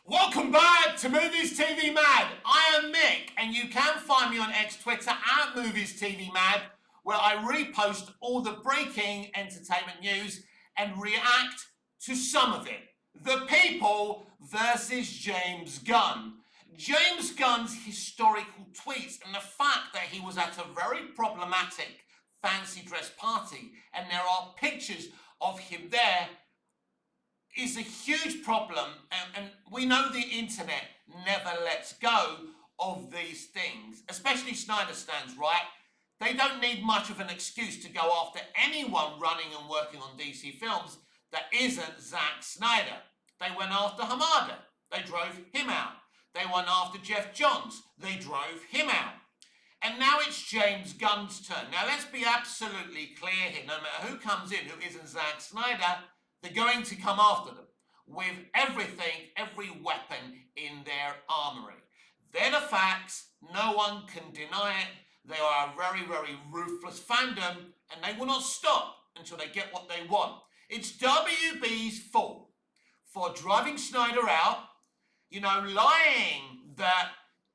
Welcome back to Movies TV Mad. I am Mick, and you can find me on X Twitter at Movies TV Mad, where I repost all the breaking entertainment news and react to some of it. The People versus James Gunn. James Gunn's historical tweets and the fact that he was at a very problematic fancy dress party and there are pictures of him there is a huge problem, and we know the internet never lets go of these things, especially Snyder stands, right? They don't need much of an excuse to go after anyone running and working on DC films that isn't Zack Snyder. They went after Hamada, they drove him out. They went after Jeff Johns, they drove him out. And now it's James Gunn's turn. Now let's be absolutely clear here, no matter who comes in who isn't Zack Snyder, they're going to come after them with everything, every weapon in their armory. They're the facts. No one can deny it. They are a very, very ruthless fandom, and they will not stop until they get what they want. It's WB's fault for driving Snyder out, lying that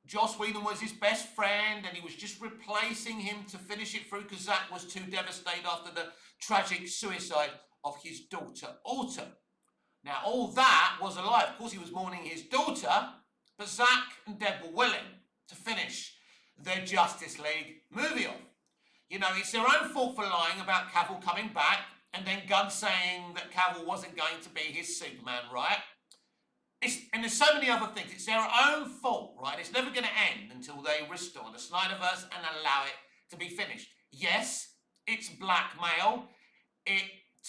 Joss Whedon was his best friend and he was just replacing him to finish it through because Zack was too devastated after the tragic suicide of his daughter, Autumn. Now, all that was a lie. Of course, he was mourning his daughter, but Zack and Deb were willing to finish their Justice League movie off. It's their own fault for lying about Cavill coming back and then Gunn saying that Cavill wasn't going to be his Superman, right? And there's so many other things. It's their own fault, right? It's never going to end until they restore the Snyderverse and allow it to be finished. Yes, it's blackmail.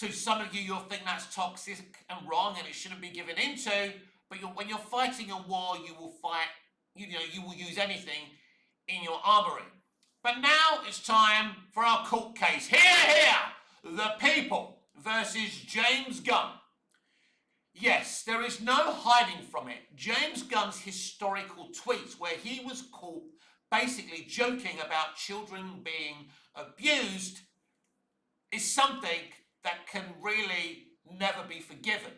To some of you, you'll think that's toxic and wrong and it shouldn't be given into, but when you're fighting a war, you will fight, you will use anything in your armory. But now it's time for our court case. Here, the People versus James Gunn. Yes, there is no hiding from it. James Gunn's historical tweets where he was caught basically joking about children being abused is something that can really never be forgiven.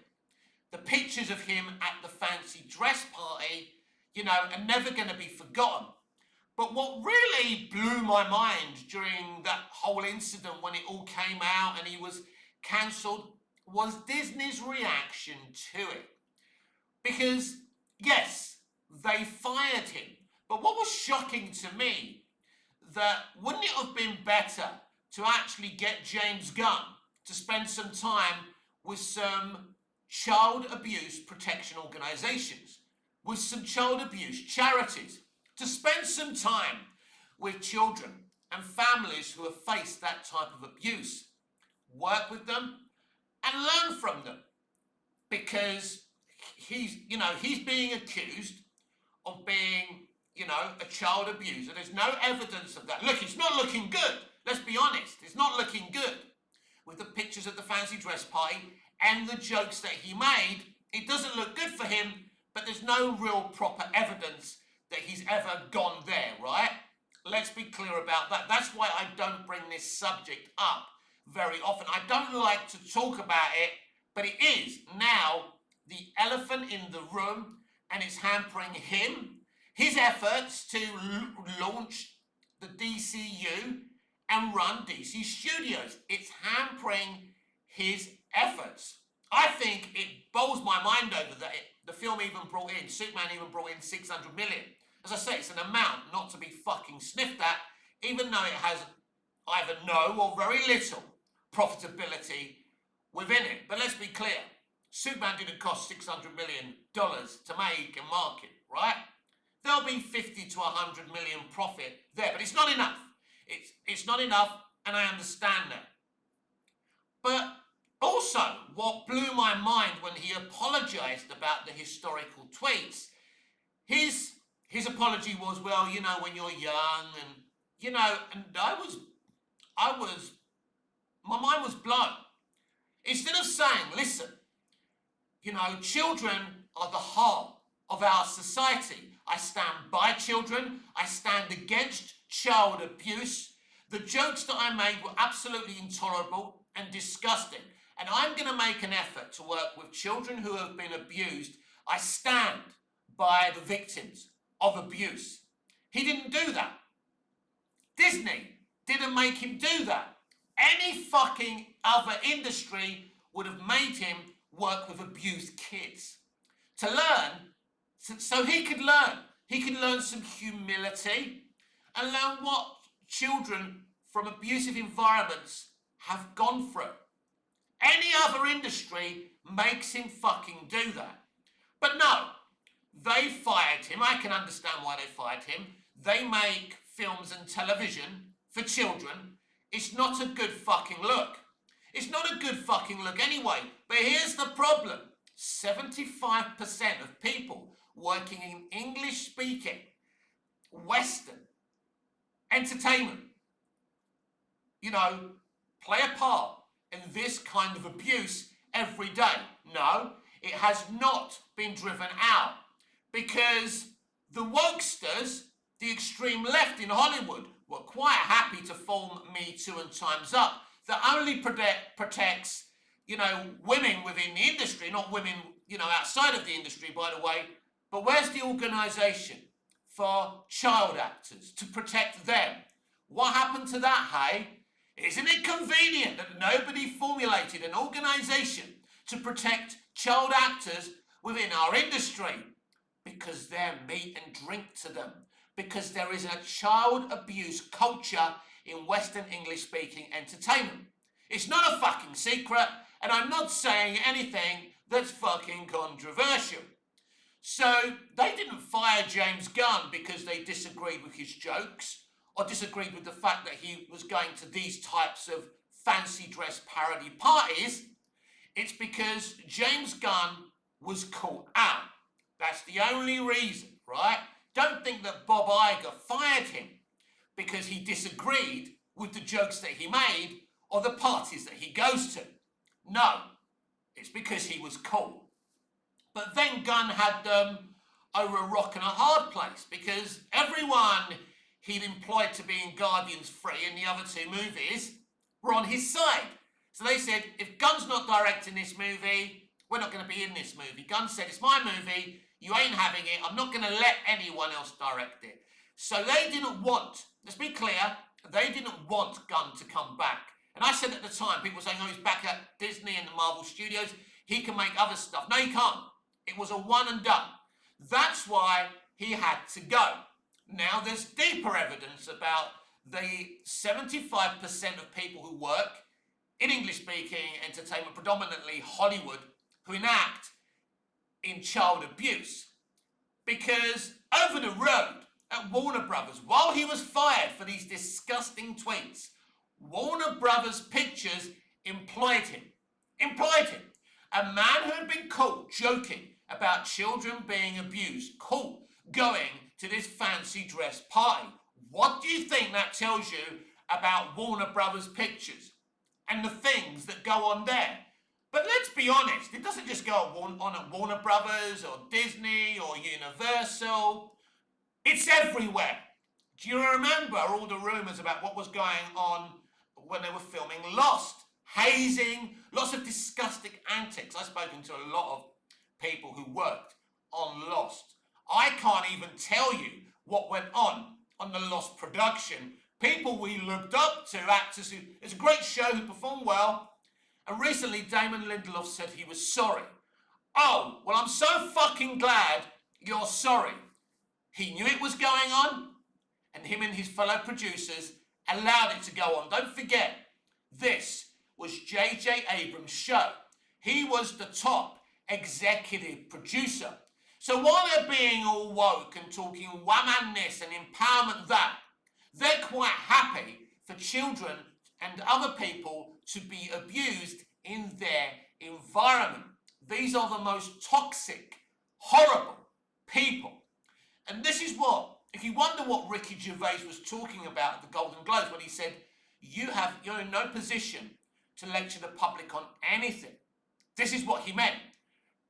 The pictures of him at the fancy dress party, are never going to be forgotten. But what really blew my mind during that whole incident when it all came out and he was cancelled was Disney's reaction to it. Because, yes, they fired him. But what was shocking to me, that wouldn't it have been better to actually get James Gunn to spend some time with some child abuse protection organisations, with some child abuse charities, to spend some time with children and families who have faced that type of abuse, work with them and learn from them, because he's being accused of being, a child abuser. There's no evidence of that. Look, it's not looking good. Let's be honest. It's not looking good. With the pictures of the fancy dress party and the jokes that he made, it doesn't look good for him, but there's no real proper evidence that he's ever gone there, right? Let's be clear about that. That's why I don't bring this subject up very often. I don't like to talk about it, but it is now the elephant in the room, and it's hampering him, his efforts to launch the DCU and run DC Studios. It's hampering his efforts. I think it bowls my mind over that the film even brought in, Superman even brought in 600 million. As I say, it's an amount not to be fucking sniffed at, even though it has either no or very little profitability within it. But let's be clear, Superman didn't cost $600 million to make and market, right? There'll be 50 to 100 million profit there, but it's not enough. It's not enough, and I understand that. But also, what blew my mind when he apologized about the historical tweets, his apology was, well, when you're young and, and my mind was blown. Instead of saying, listen, children are the heart of our society. I stand by children. I stand against child abuse. The jokes that I made were absolutely intolerable and disgusting. And I'm going to make an effort to work with children who have been abused I stand by the victims of abuse. He didn't do that. Disney didn't make him do that. Any fucking other industry would have made him work with abused kids to learn, so he could learn. He could learn some humility and learn what children from abusive environments have gone through. Any other industry makes him fucking do that. But no, they fired him. I can understand why they fired him. They make films and television for children. It's not a good fucking look. It's not a good fucking look anyway. But here's the problem. 75% of people working in English-speaking Western entertainment, play a part in this kind of abuse every day. No, it has not been driven out because the wokesters, the extreme left in Hollywood, were quite happy to form Me Too and Time's Up that only protects, women within the industry, not women, outside of the industry, by the way. But where's the organisation for child actors to protect them? What happened to that, hey? Isn't it convenient that nobody formulated an organisation to protect child actors within our industry? Because they're meat and drink to them. Because there is a child abuse culture in Western English-speaking entertainment. It's not a fucking secret, and I'm not saying anything that's fucking controversial. So they didn't fire James Gunn because they disagreed with his jokes or disagreed with the fact that he was going to these types of fancy dress parody parties. It's because James Gunn was caught out. That's the only reason, right? Don't think that Bob Iger fired him because he disagreed with the jokes that he made or the parties that he goes to. No, it's because he was cool. But then Gunn had them over a rock and a hard place because everyone he'd employed to be in Guardians 3 and the other two movies were on his side. So they said, if Gunn's not directing this movie, we're not going to be in this movie. Gunn said, it's my movie, you ain't having it, I'm not going to let anyone else direct it. So they didn't want, let's be clear, they didn't want Gunn to come back. And I said at the time, people were saying, oh, he's back at Disney and the Marvel Studios, he can make other stuff. No, he can't. It was a one and done. That's why he had to go. Now, there's deeper evidence about the 75% of people who work in English-speaking entertainment, predominantly Hollywood, who enact in child abuse. Because over the road at Warner Brothers, while he was fired for these disgusting tweets, Warner Brothers Pictures employed him. A man who had been caught joking about children being abused, caught going to this fancy dress party. What do you think that tells you about Warner Brothers Pictures and the things that go on there? But let's be honest, it doesn't just go on at Warner Brothers or Disney or Universal. It's everywhere. Do you remember all the rumours about what was going on when they were filming Lost? Hazing, lots of disgusting antics. I've spoken to a lot of people who worked on Lost. I can't even tell you what went on the Lost production. People we looked up to, actors who, it's a great show who performed well. And recently Damon Lindelof said he was sorry. Oh, well, I'm so fucking glad you're sorry. He knew it was going on, and him and his fellow producers allowed it to go on. Don't forget, this was J.J. Abrams' show. He was the top executive producer. So while they're being all woke and talking woman this and empowerment that, they're quite happy for children and other people to be abused in their environment. These are the most toxic, horrible people. And this is what, if you wonder what Ricky Gervais was talking about at the Golden Globes when he said, you're in no position to lecture the public on anything. This is what he meant.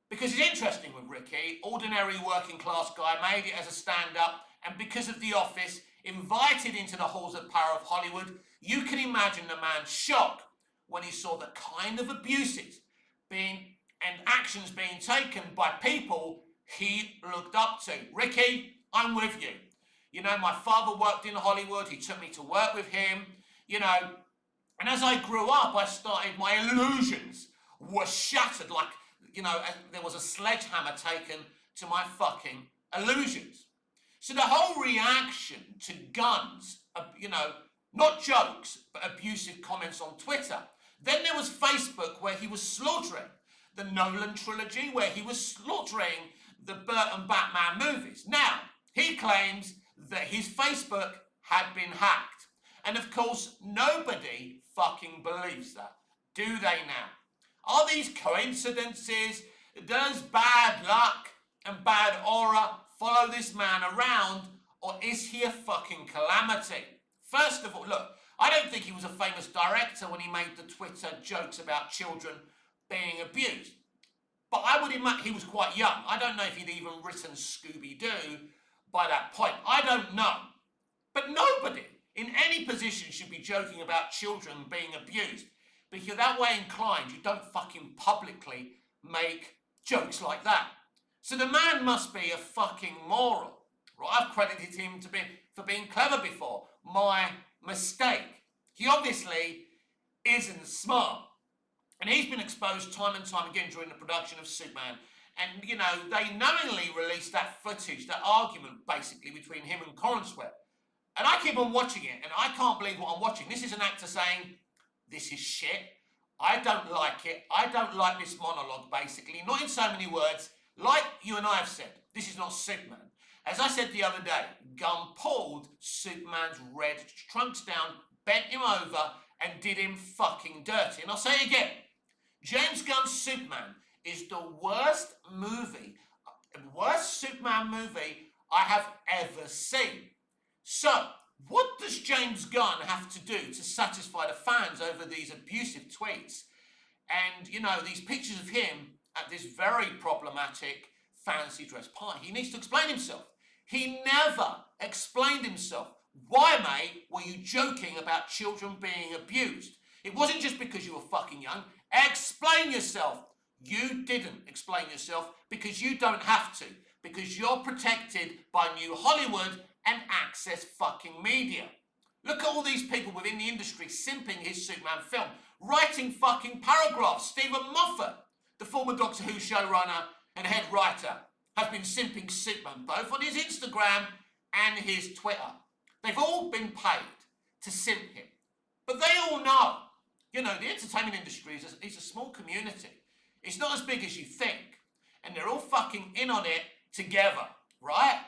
Because it's interesting with Ricky, ordinary working class guy, made it as a stand-up, and because of The Office, invited into the halls of power of Hollywood. You can imagine the man's shock when he saw the kind of abuses being and actions being taken by people he looked up to. Ricky, I'm with you. You know, my father worked in Hollywood. He took me to work with him, you know. And as I grew up, my illusions were shattered like, you know, there was a sledgehammer taken to my fucking illusions. So the whole reaction to Gunn's, you know, not jokes, but abusive comments on Twitter. Then there was Facebook, where he was slaughtering the Nolan trilogy, where he was slaughtering the Burton Batman movies. Now, he claims that his Facebook had been hacked. And of course, nobody fucking believes that. Do they now? Are these coincidences? Does bad luck and bad aura follow this man around, or is he a fucking calamity? First of all, look, I don't think he was a famous director when he made the Twitter jokes about children being abused. But I would imagine he was quite young. I don't know if he'd even written Scooby-Doo by that point. I don't know. But nobody in any position should be joking about children being abused. But if you're that way inclined, you don't fucking publicly make jokes like that. So the man must be a fucking moron. Right? I've credited him for being clever before. My mistake. He obviously isn't smart. And he's been exposed time and time again during the production of Superman. And, you know, they knowingly released that footage, that argument, basically, between him and Cornswell. And I keep on watching it, and I can't believe what I'm watching. This is an actor saying, this is shit. I don't like it. I don't like this monologue, basically. Not in so many words. Like you and I have said, this is not Superman. As I said the other day, Gunn pulled Superman's red trunks down, bent him over, and did him fucking dirty. And I'll say it again. James Gunn's Superman is the worst Superman movie I have ever seen. So, what does James Gunn have to do to satisfy the fans over these abusive tweets and, you know, these pictures of him at this very problematic fancy dress party? He needs to explain himself. He never explained himself. Why, mate, were you joking about children being abused? It wasn't just because you were fucking young. Explain yourself. You didn't explain yourself because you don't have to. Because you're protected by New Hollywood and Access fucking media. Look at all these people within the industry simping his Superman film, writing fucking paragraphs. Stephen Moffat, the former Doctor Who showrunner and head writer, has been simping Superman both on his Instagram and his Twitter. They've all been paid to simp him. But they all know, you know, the entertainment industry is a small community. It's not as big as you think. And they're all fucking in on it together, right?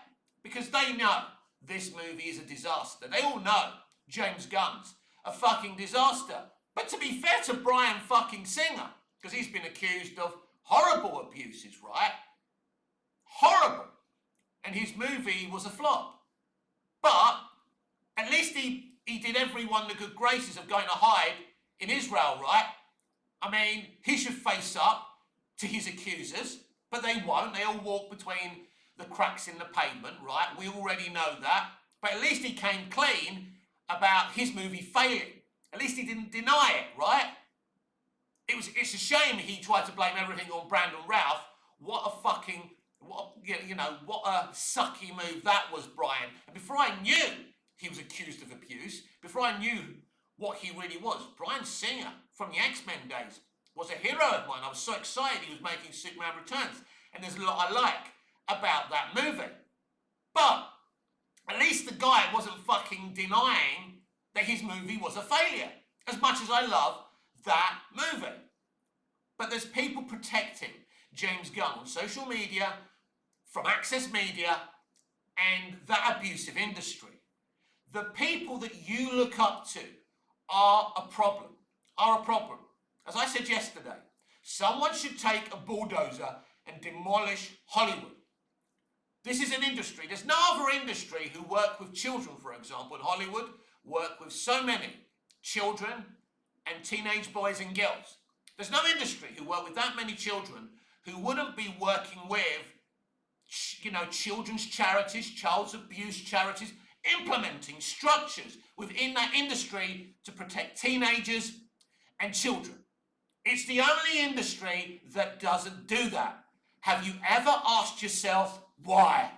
Because they know this movie is a disaster. They all know James Gunn's a fucking disaster. But to be fair to Bryan fucking Singer, because he's been accused of horrible abuses, right? Horrible. And his movie was a flop. But at least he did everyone the good graces of going to hide in Israel, right? I mean, he should face up to his accusers, but they won't. They all walk between the cracks in the pavement, right? We already know that. But at least he came clean about his movie failing. At least he didn't deny it, right? It's a shame he tried to blame everything on Brandon Routh. What a sucky move that was, Bryan. And before I knew he was accused of abuse, before I knew what he really was, Bryan Singer from the X-Men days was a hero of mine. I was so excited he was making Superman Returns. And there's a lot I like about that movie. But at least the guy wasn't fucking denying that his movie was a failure, as much as I love that movie. But there's people protecting James Gunn on social media, from Access Media, and that abusive industry. The people that you look up to are a problem. As I said yesterday, someone should take a bulldozer and demolish Hollywood. This is an industry. There's no other industry who work with children, for example, in Hollywood, work with so many children and teenage boys and girls. There's no industry who work with that many children who wouldn't be working with, you know, children's charities, child abuse charities, implementing structures within that industry to protect teenagers and children. It's the only industry that doesn't do that. Have you ever asked yourself why?